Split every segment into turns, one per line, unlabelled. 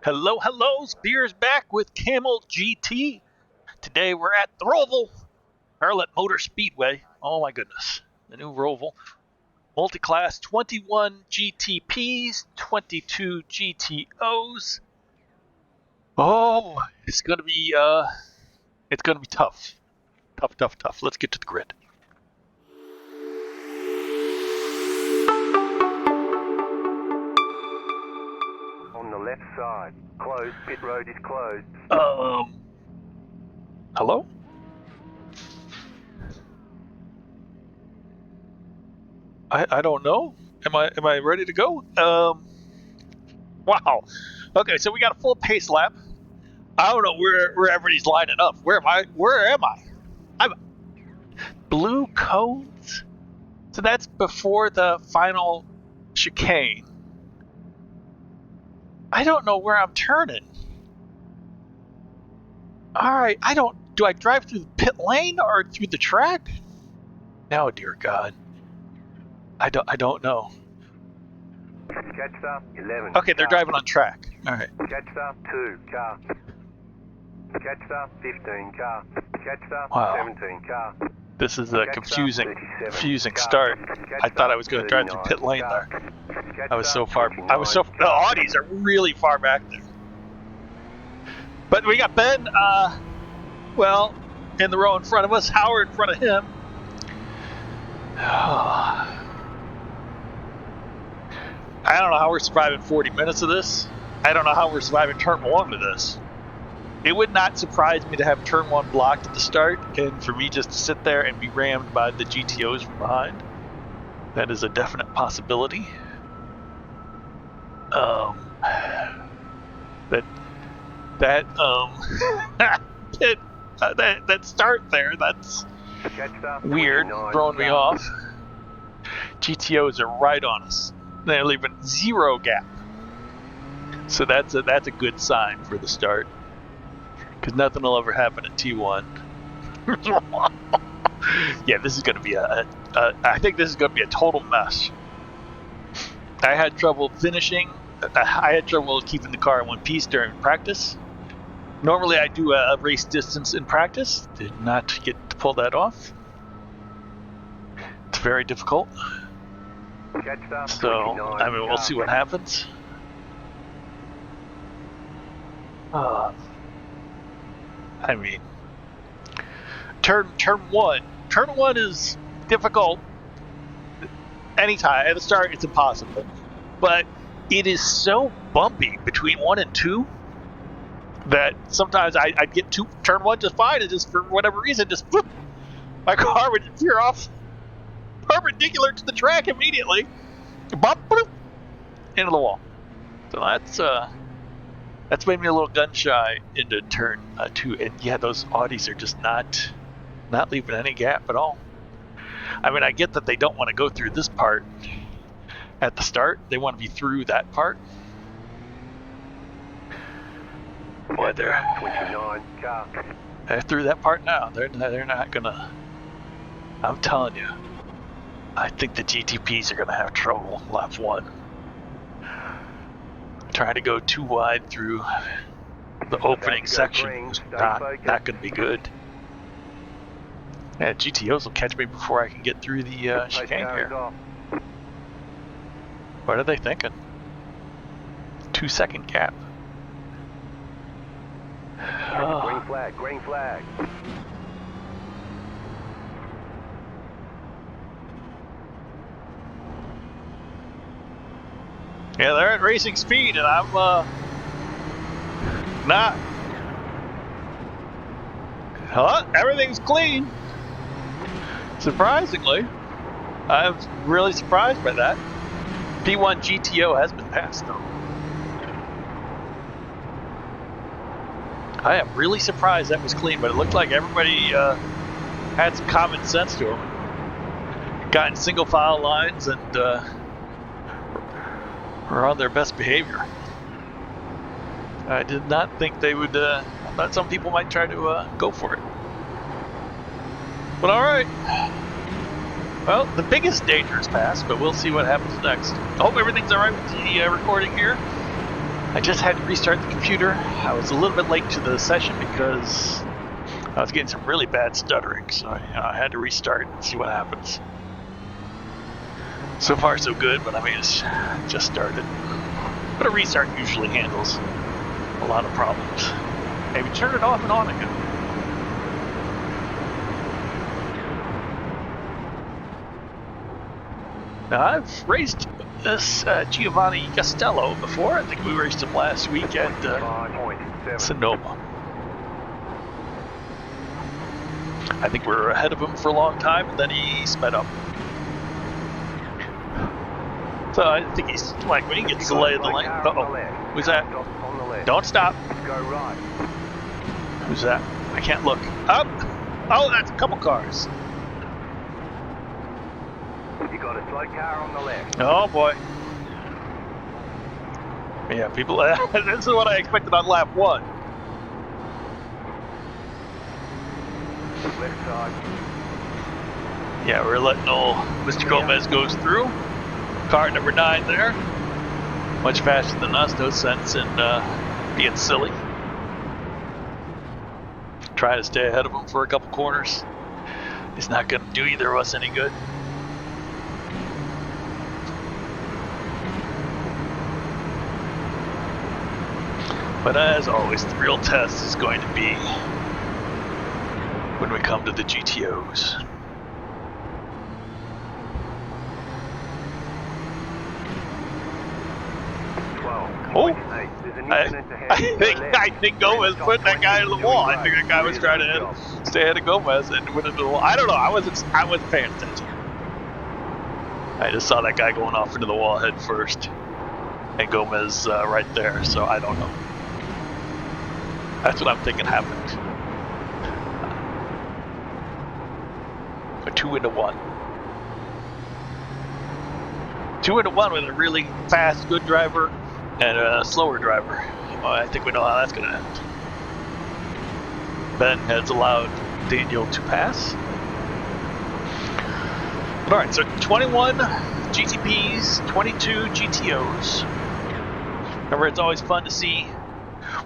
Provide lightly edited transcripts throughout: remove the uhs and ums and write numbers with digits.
Hello, hello, Spears back with Kamel GT. Today we're at the Roval, Charlotte Motor Speedway. Oh my goodness, the new Roval. Multi-class 21 GTPs, 22 GTOs. Oh, it's gonna be tough. Tough. Let's get to the grid.
On the left side, closed, pit road is closed.
Hello? I don't know. Am I ready to go? Wow. Okay, so we got a full pace lap. I don't know where everybody's lining up. Where am I? I'm blue cones. So that's before the final chicane. I don't know where I'm turning. Alright, do I drive through the pit lane or through the track? No, dear God. I don't know.
Catch up, 11.
Okay, they're driving on track. Alright.
Catch up, 2, car. Catch up, 15, car. Catch up,
Wow.
17, car.
This is a confusing start. I thought I was going to drive through pit lane there. I was so far. The Audis are really far back there. But we got Ben, well, in the row in front of us. Howard in front of him. I don't know how we're surviving 40 minutes of this. I don't know how we're surviving turn 1 of this. It would not surprise me to have turn 1 blocked at the start and for me just to sit there and be rammed by the GTOs from behind. That is a definite possibility. That start there, that's weird, throwing me off. GTOs are right on us. They're leaving 0 gap. So that's a good sign for the start. Because nothing will ever happen at T1. Yeah, this is going to be I think this is going to be a total mess. I had trouble finishing. I had trouble keeping the car in one piece during practice. Normally I do a race distance in practice. Did not get to pull that off. It's very difficult. So, I mean, we'll see what happens. I mean, turn 1 is difficult anytime. At the start, it's impossible. But it is so bumpy between 1 and 2 that sometimes I'd get to turn 1 just fine, and just for whatever reason, just whoop, my car would veer off perpendicular to the track immediately. Bop, boop, into the wall. So that's made me a little gun shy into turn 2. And yeah, those Audis are just not leaving any gap at all. I mean, I get that they don't want to go through this part at the start. They want to be through that part. Boy, they're through that part now. They're not gonna. I'm telling you, I think the GTPs are gonna have trouble lap 1. Trying to go too wide through the opening section is not going to be good. Yeah, GTOs will catch me before I can get through the chicane here. What are they thinking? 2-second gap.
Green flag.
Yeah, they're at racing speed, and I'm not. Huh? Everything's clean. Surprisingly, I'm really surprised by that. P1 GTO has been passed, though. I am really surprised that was clean, but it looked like everybody had some common sense to them. Got in single file lines and were on their best behavior. I did not think they would. I thought some people might try to go for it. But all right. Well, the biggest danger is past, but we'll see what happens next. I hope everything's all right with the recording here. I just had to restart the computer. I was a little bit late to the session because I was getting some really bad stuttering, so I had to restart and see what happens. So far so good, but I mean it's just started. But a restart usually handles a lot of problems. Maybe turn it off and on again. Now I've raced this Giovanni Castello before. I think we raced him last week at Sonoma. I think we were ahead of him for a long time, and then he sped up. So I think he's like when he gets the lay of the lane. Who's that? Don't stop.
Go right.
Who's that? I can't look. Up. Oh, that's a couple cars.
You got a slow car on the left.
Oh boy. Yeah, people. This is what I expected on lap 1.
Left side.
Yeah, we're letting old Mr. Gomez goes through. Car number 9 there. Much faster than us. No sense in being silly. Try to stay ahead of him for a couple corners. It's not going to do either of us any good. But as always, the real test is going to be when we come to the GTOs. Oh, I think Gomez put that guy in the wall. I think that guy was trying to stay ahead of Gomez and went into the wall. I don't know. I wasn't paying attention. I just saw that guy going off into the wall head first, and Gomez right there. So I don't know. That's what I'm thinking happened. A 2 into 1. 2 into 1 with a really fast, good driver and a slower driver. Well, I think we know how that's going to end. Ben has allowed Daniel to pass. Alright, so 21 GTPs, 22 GTOs. Remember, it's always fun to see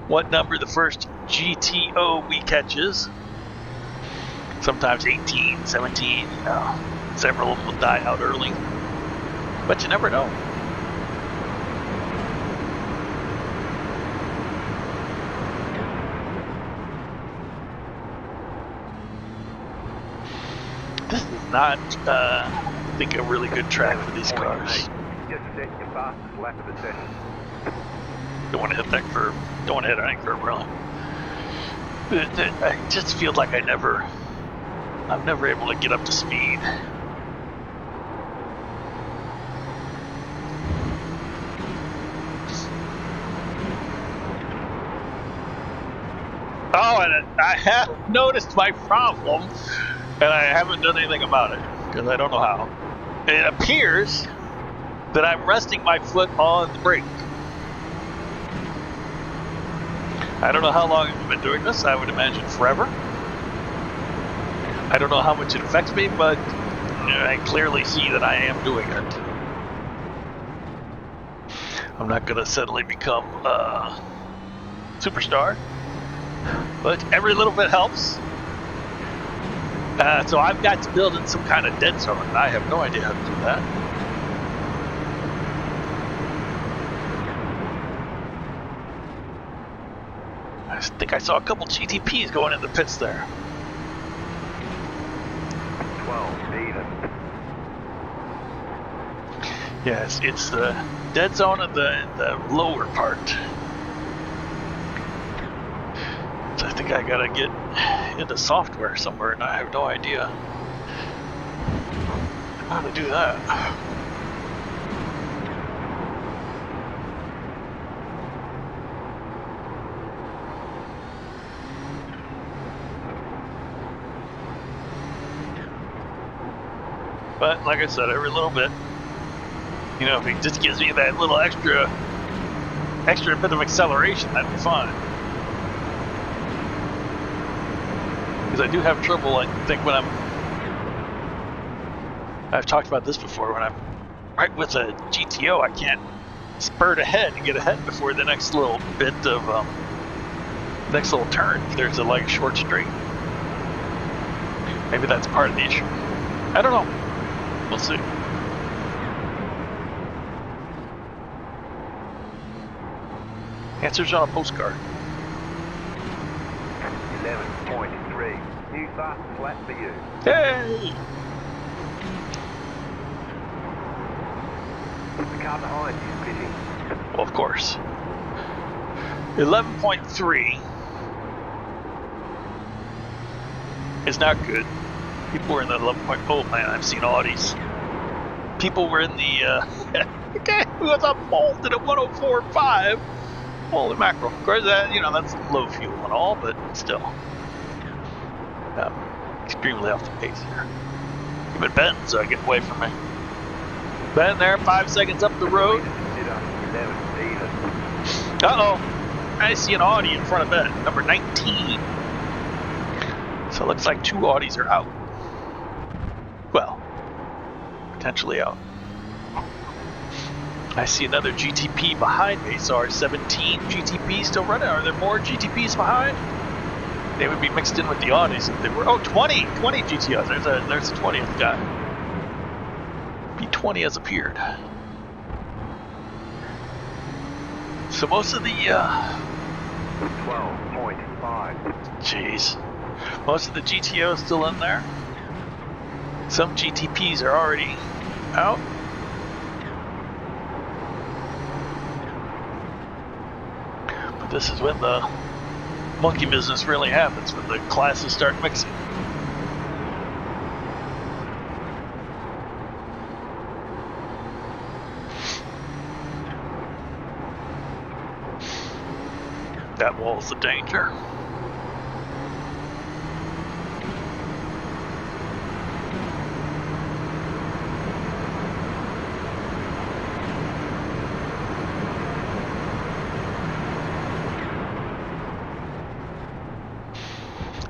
what number the first GTO we catch is. Sometimes 18, 17, several of them will die out early. But you never know. This is not, I think, a really good track for these cars.
Just set your fastest lap of the session.
Don't want to hit that curve. Don't want to hit any curve, really. I just feel like I'm never able to get up to speed. Oh, and I have noticed my problem, and I haven't done anything about it, because I don't know how. It appears that I'm resting my foot on the brake. I don't know how long I've been doing this. I would imagine forever. I don't know how much it affects me, but I clearly see that I am doing it. I'm not going to suddenly become a superstar, but every little bit helps. So I've got to build in some kind of dead zone, and I have no idea how to do that. I think I saw a couple GTPs going in the pits there.
12, even.
Yes, it's the dead zone of the lower part. So I think I gotta get into software somewhere, and I have no idea how to do that. But like I said, every little bit, you know, if it just gives me that little extra bit of acceleration, that'd be fine. Because I do have trouble, I think, when I've talked about this before, when I'm right with a GTO, I can't spurt ahead and get ahead before the next little bit of next little turn. If there's like a short straight, maybe that's part of the issue. I don't know. We'll see. Answers on a postcard.
11.3. New fast flat for you.
Hey!
The car behind you is pitching.
Well, of course. 11.3 is not good. People were in the 11. Oh man, I've seen Audis. People were in the okay, who was up bolted at 104.5. Holy mackerel! Of course, that that's low fuel and all, but still, extremely off the pace here. Even Ben's getting away from me. Ben there, 5 seconds up the road. Uh-oh. I see an Audi in front of Ben, number 19. So it looks like 2 Audis are out. Well, potentially out. I see another GTP behind me, so our 17 GTP still running. Are there more GTPs behind? They would be mixed in with the Audis if they were. Oh, 20 GTOs. There's a 20th guy. B20 has appeared. So most of the
12.5.
Jeez. Most of the GTOs still in there. Some GTPs are already out. But this is when the monkey business really happens, when the classes start mixing. That wall's the danger.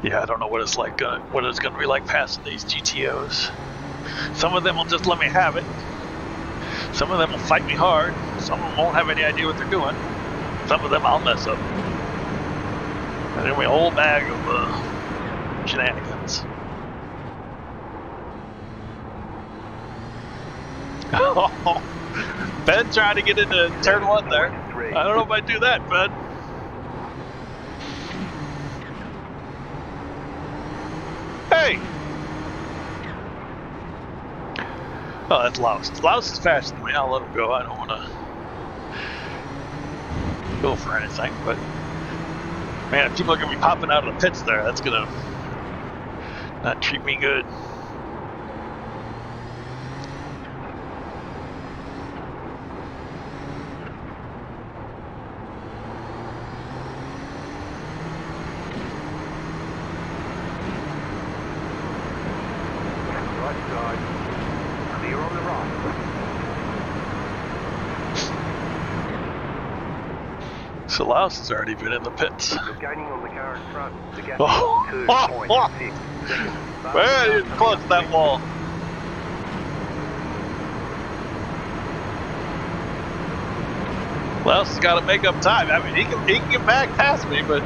Yeah, I don't know what it's like. What it's going to be like passing these GTOs. Some of them will just let me have it. Some of them will fight me hard. Some of them won't have any idea what they're doing. Some of them I'll mess up. And there'll be a whole bag of shenanigans. Oh, Ben trying to get into turn 1 there. I don't know if I'd do that, Ben. Hey! Oh, that's Loust. Loust is faster than me. I'll let him go. I don't want to go for anything, but man, if people are going to be popping out of the pits there, that's going to not treat me good. So Loust has already been in the pits.
You're gaining on the car in front. The gap
Oh,
is 2.6 seconds.
Man, he's close to that wall. Loust has got to make up time. I mean, he can get back past me, but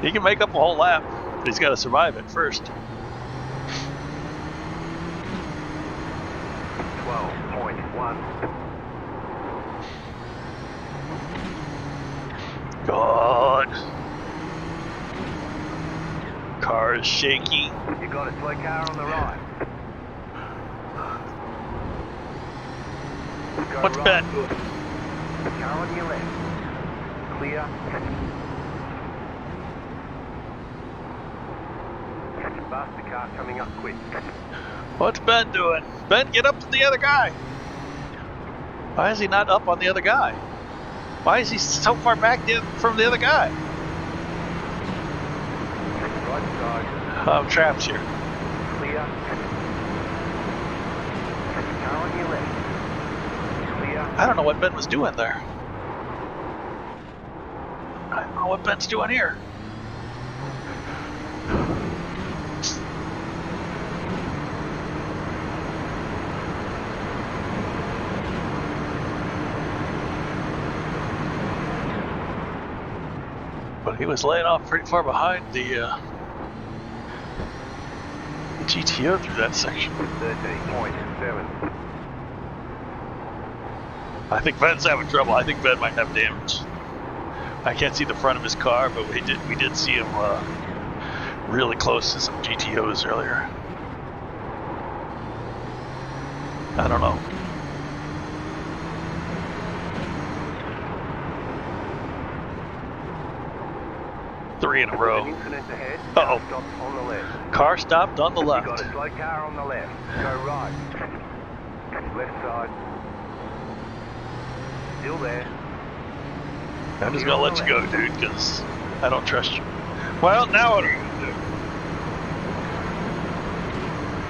he can make up a whole lap. But he's got to survive it first.
12.1.
God. Car is shaky.
You got a slow car on the right. Go
What's
right.
Ben?
Good. Car on your left. Clear. Faster car coming up quick.
What's Ben doing? Ben, get up to the other guy. Why is he not up on the other guy? Why is he so far back from the other guy?
Right side.
I'm trapped here.
Clear. Car on your left. Clear.
I don't know what Ben was doing there. I don't know what Ben's doing here. But he was laying off pretty far behind the GTO through that section.
13.7.
I think Ben's having trouble. I think Ben might have damage. I can't see the front of his car, but we did see him really close to some GTOs earlier. I don't know. Three in a row. Uh-oh. Car stopped on the left.
You got a slow car on the left. Go right. Left side. Still there.
I'm just gonna let you go, dude, because I don't trust you. Well, now what are you gonna do?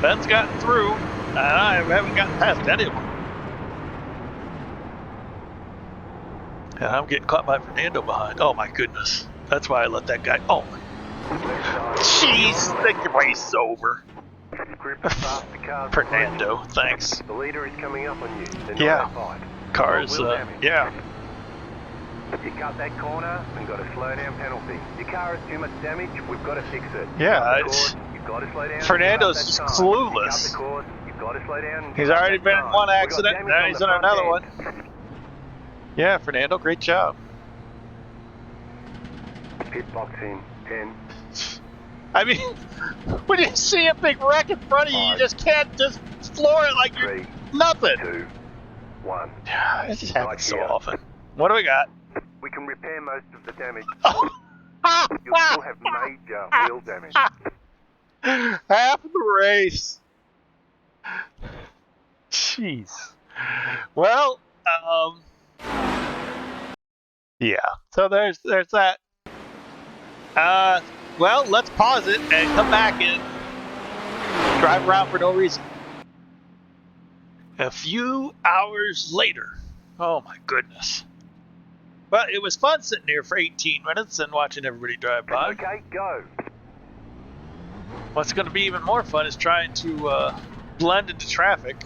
Ben's gotten through, and I haven't gotten past any of them. And I'm getting caught by Fernando behind. Oh my goodness. That's why I let that guy. Oh my. Jeez, the race is over. Fernando, thanks.
The leader is coming up on you.
Yeah. Cars, yeah.
You cut that corner and got a slow down penalty. Your car has too much damage, we've got to fix it.
Yeah,
you've got to slow down.
Fernando's just clueless.
You've got to slow down.
He's already been in one accident, now he's in another one. Yeah, Fernando, great job.
Pit box in 10.
I mean, when you see a big wreck in front of you, you just can't just floor it like you're nothing.
2, 1.
Yeah, it just happens so often. What do we got?
We can repair most of the damage.
Oh.
You'll still have major wheel damage.
Half of the race. Jeez. Well, yeah. So there's that. Well, let's pause it and come back and drive around for no reason. A few hours later. Oh my goodness. Well, it was fun sitting here for 18 minutes and watching everybody drive by.
Okay, go.
What's going to be even more fun is trying to blend into traffic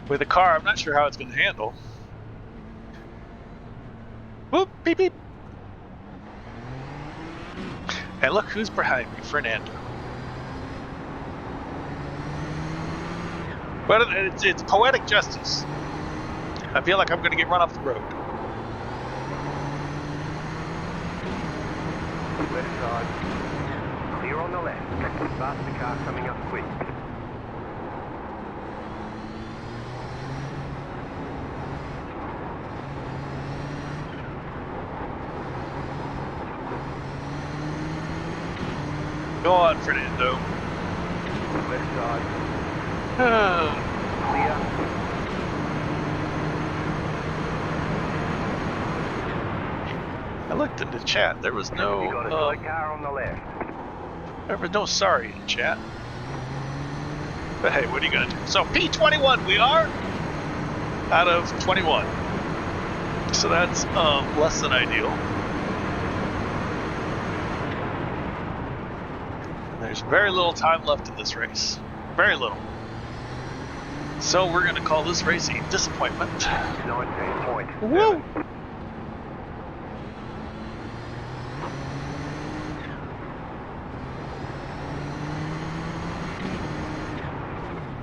with a car I'm not sure how it's going to handle. Whoop, beep, beep. And look who's behind me, Fernando. But it's poetic justice. I feel like I'm going to get run off the road.
Left side. Clear on the left. Faster car coming up quick.
Go on, Fernando.
Left side.
Clear. I looked in the chat. There was no.
You got a slow car on the left.
There was no sorry in the chat. But hey, what are you gonna do? So P21, we are out of 21. So that's less than ideal. And there's very little time left in this race. Very little. So we're gonna call this race a disappointment.
19 points.
Woo!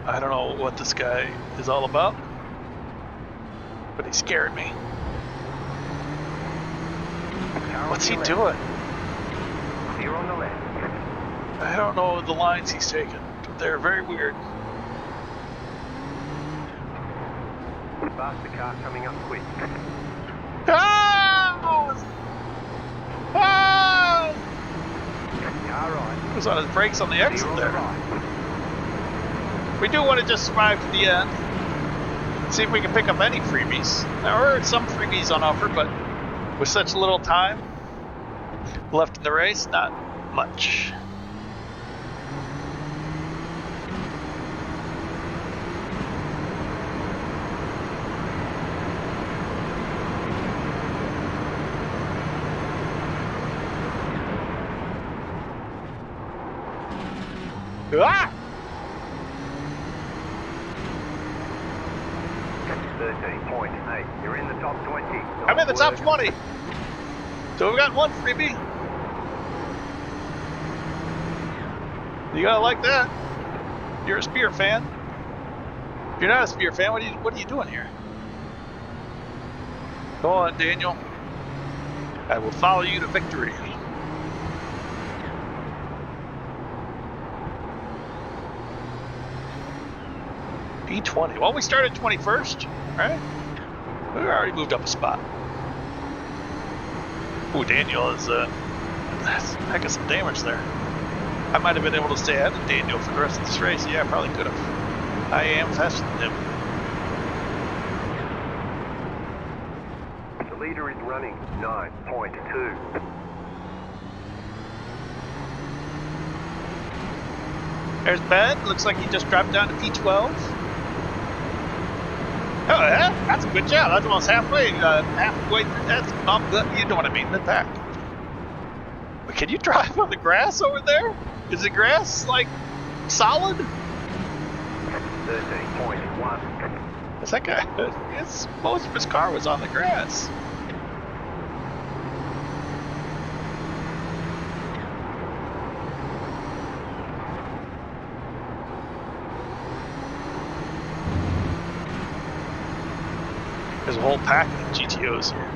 I don't know what this guy is all about, but he scared me. What's he doing?
Clear on the left.
I don't know the lines he's taking. They're very weird.
Faster car coming up quick.
Ah! Ah!
Car right.
He was on his brakes on the exit
Clear on
there.
the right.
We do want to just survive to the end. See if we can pick up any freebies. There are some freebies on offer, but with such little time left in the race, not much. Ah!
13.8. You're in the top 20.
I'm in the top 20. So we've got one freebie. You gotta like that. You're a Spear fan. If you're not a Spear fan, what are you doing here? Go on, Daniel. I will follow you to victory. P20. Well, we started 21st, right? We already moved up a spot. Ooh, Daniel is that's a heck of some damage there. I might have been able to stay ahead of Daniel for the rest of this race. Yeah, I probably could have. I am faster than him.
The leader is running 9.2.
There's Ben. Looks like he just dropped down to P12. Oh, yeah, that's a good job. That's almost halfway through. That's good. You know what I mean, the pack. But can you drive on the grass over there? Is the grass, like, solid?
13.1.
Is that guy? Most of his car was on the grass. There's a whole pack of GTOs here.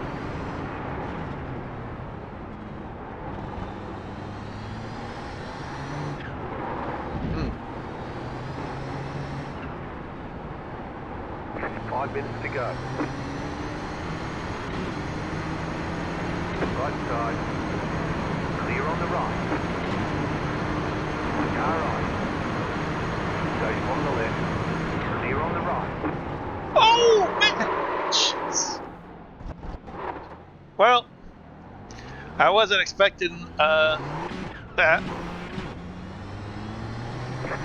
Hmm.
5 minutes to go. Right side. Clear on the right. Car right. Safe on the left. Clear on the right.
Oh, man! Jeez. Well, I wasn't expecting that.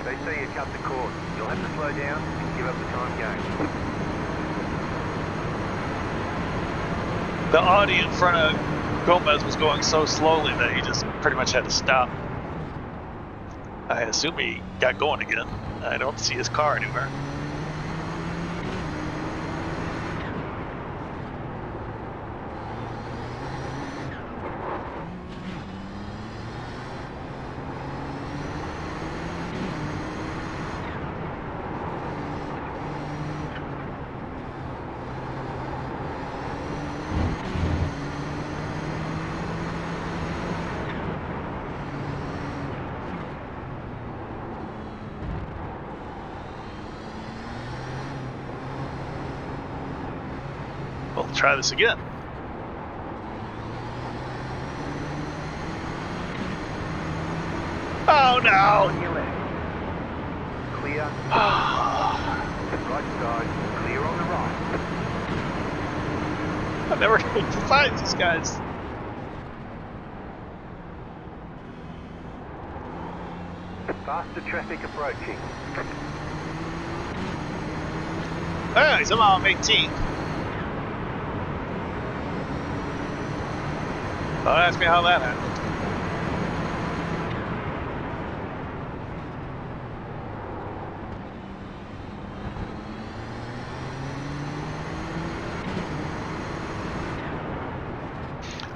They say you cut the cord. You'll have to slow down and give up the time game.
The Audi in front of Gomez was going so slowly that he just pretty much had to stop. I assume he got going again. I don't see his car anywhere. We'll try this again. Oh no!
On your left. Clear. Right side. Clear on the right.
I'm never going to find these guys.
Faster traffic approaching.
Oh, he's on 18. Don't ask me how that happened.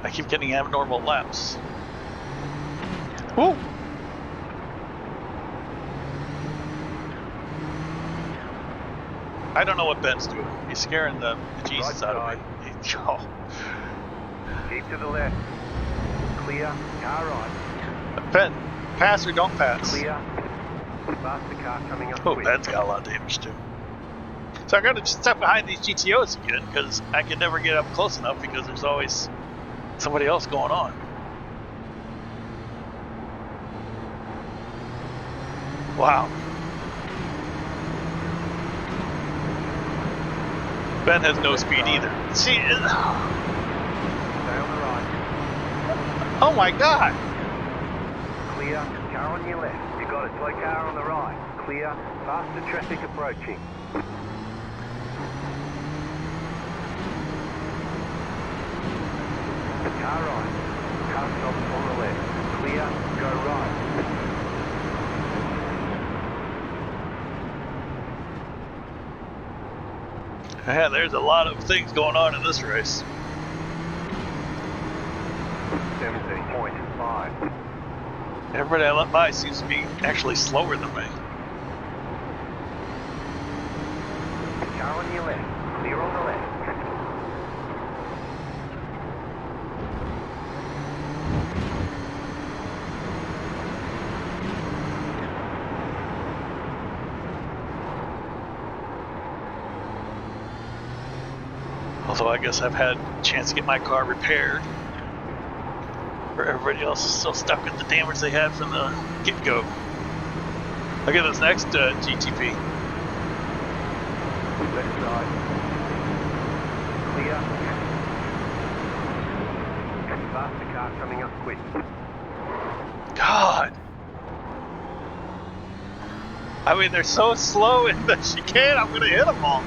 I keep getting abnormal laps. Woo! I don't know what Ben's doing. He's scaring the Jesus out of me. Oh.
Keep to the left. Clear. Car right.
Ben, pass or don't pass?
Clear. Faster car coming up.
Oh,
quick.
Ben's got a lot of damage too. So I gotta just step behind these GTOs again because I can never get up close enough because there's always somebody else going on. Wow. Ben has no speed either. See,
Stay on the right.
oh my God!
Clear. Car on your left. You got it. Slow car on the right. Clear. Faster traffic approaching. Car right. Car stops on the left. Clear. Go right.
Yeah, there's a lot of things going on in this race.
17.5.
Everybody I let by seems to be actually slower than me.
Car on your left. Clear on the left.
Although I guess I've had a chance to get my car repaired. Where everybody else is still stuck with the damage they had from the get-go. Look at this next GTP.
Left side. Clear. Faster car coming up quick.
God. I mean, they're so slow in the chicane, I'm gonna hit them all.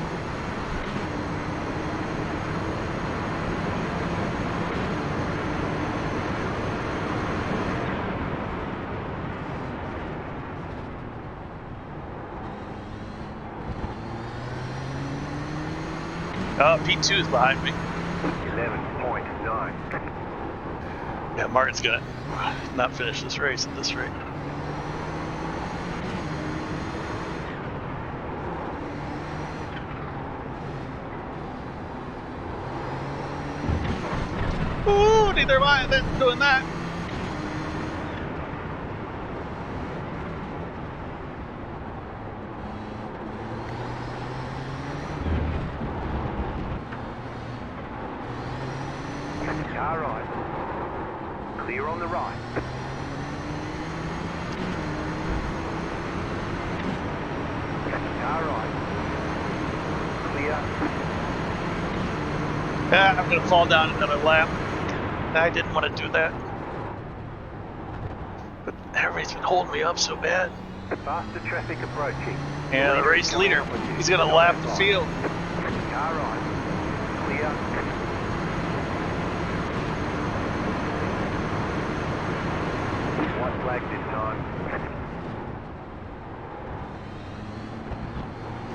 P2 is behind me.
11.9.
Yeah, Martin's gonna not finish this race at this rate. Ooh, neither am I doing that.
Car right. Clear on the right. Car right. Clear.
Yeah, I'm gonna fall down another lap. I didn't want to do that. But everybody's been holding me up so bad.
Faster traffic approaching.
And the race leader, he's gonna lap the field.
Car right. Clear. White flag this time.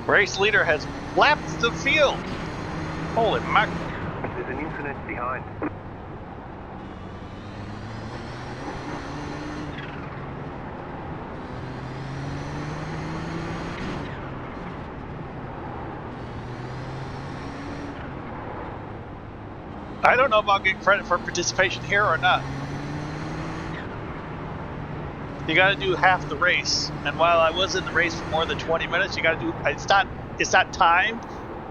Race leader has lapped the field. Holy mackerel.
There's an incident behind.
I don't know if I'll get credit for participation here or not. You got to do half the race, and while I was in the race for more than 20 minutes, you got to do. It's not timed.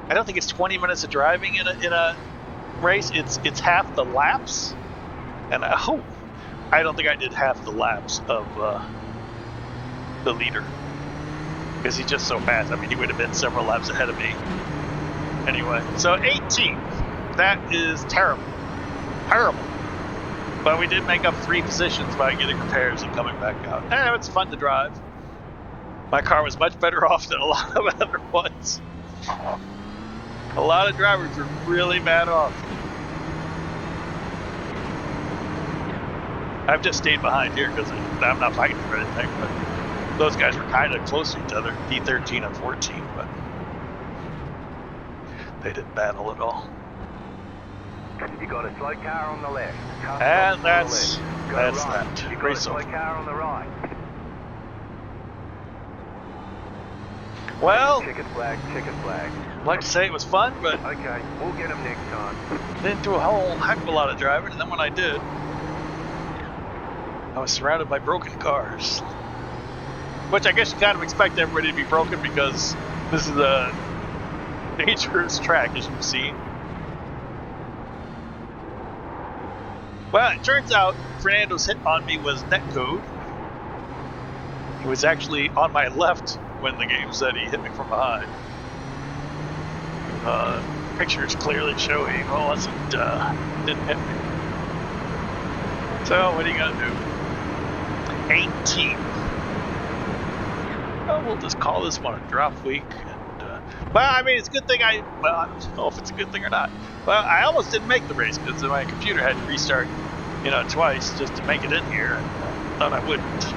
I don't think it's 20 minutes of driving in a race. It's half the laps, and I don't think I did half the laps of the leader because he's just so fast. I mean, he would have been several laps ahead of me. Anyway, so 18. That is terrible. Terrible. But we did make up 3 positions by getting repairs and coming back out. And it's fun to drive. My car was much better off than a lot of other ones. A lot of drivers were really bad off. I've just stayed behind here because I'm not fighting for anything, but those guys were kind of close to each other, P13 and 14, but they didn't battle at all.
You got a slow car on the left.
And that's
right.
that.
You got a slow car on the right.
Well,
Checkered flag, checkered flag.
I'd like to say it was fun, but
Okay, we'll get them next time.
didn't do a whole heck of a lot of driving, and then when I did, I was surrounded by broken cars. Which I guess you kind of expect everybody to be broken because this is a dangerous track, as you've seen. Well, it turns out Fernando's hit on me was netcode. He was actually on my left when the game said he hit me from behind. Pictures clearly show he didn't hit me. So what are you gonna do? 18. Oh, we'll just call this one a drop week. And, well, I mean, it's a good thing I don't know if it's a good thing or not. Well, I almost didn't make the race because my computer had to restart, twice just to make it in here. And I thought I wouldn't.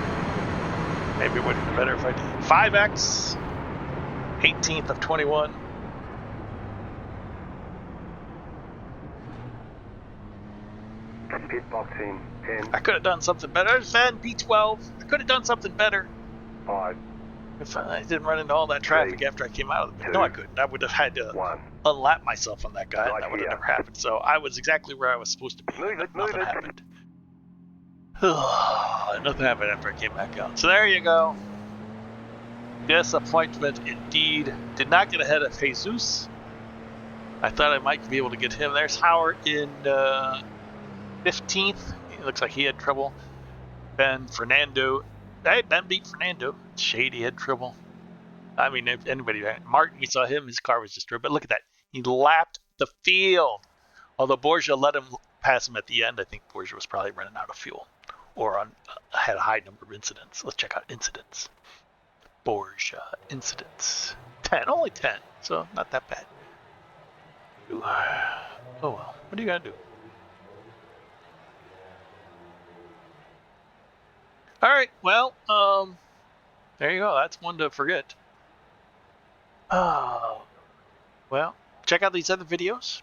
Maybe it would be better if I did. 5X, 18th of 21.
Pit box in 10,
I could have done something better. Then B12. I could have done something better
5,
if I didn't run into all that traffic
3,
after I came out of the pit.
2,
No, I couldn't. I would have had to
1.
unlap myself on that guy, and
Right
that would have
here.
never happened. So I was exactly where I was supposed to be.
Move it,
Nothing
move it.
happened. Nothing happened after I came back out. So there you go. Disappointment indeed. Did not get ahead of Jesus. I thought I might be able to get him. There's Howard in 15th. It looks like he had trouble. Ben Fernando. Hey, Ben beat Fernando. Shady had trouble. I mean, if anybody, Martin, we saw him. His car was destroyed. But look at that. He lapped the field. Although Borgia let him pass him at the end. I think Borgia was probably running out of fuel. Or had a high number of incidents. Let's check out incidents. Borgia incidents. 10. Only 10. So not that bad. Oh well. What are you going to do? Alright, well, there you go. That's one to forget. Oh, well, check out these other videos.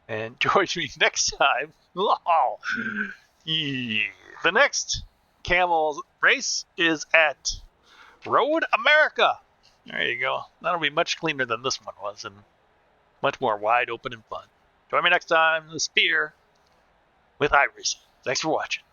And join me next time. Oh, yeah. The next Kamel race is at Road America. There you go. That'll be much cleaner than this one was and much more wide open and fun. Join me next time, The Spear with iRacing. Thanks for watching.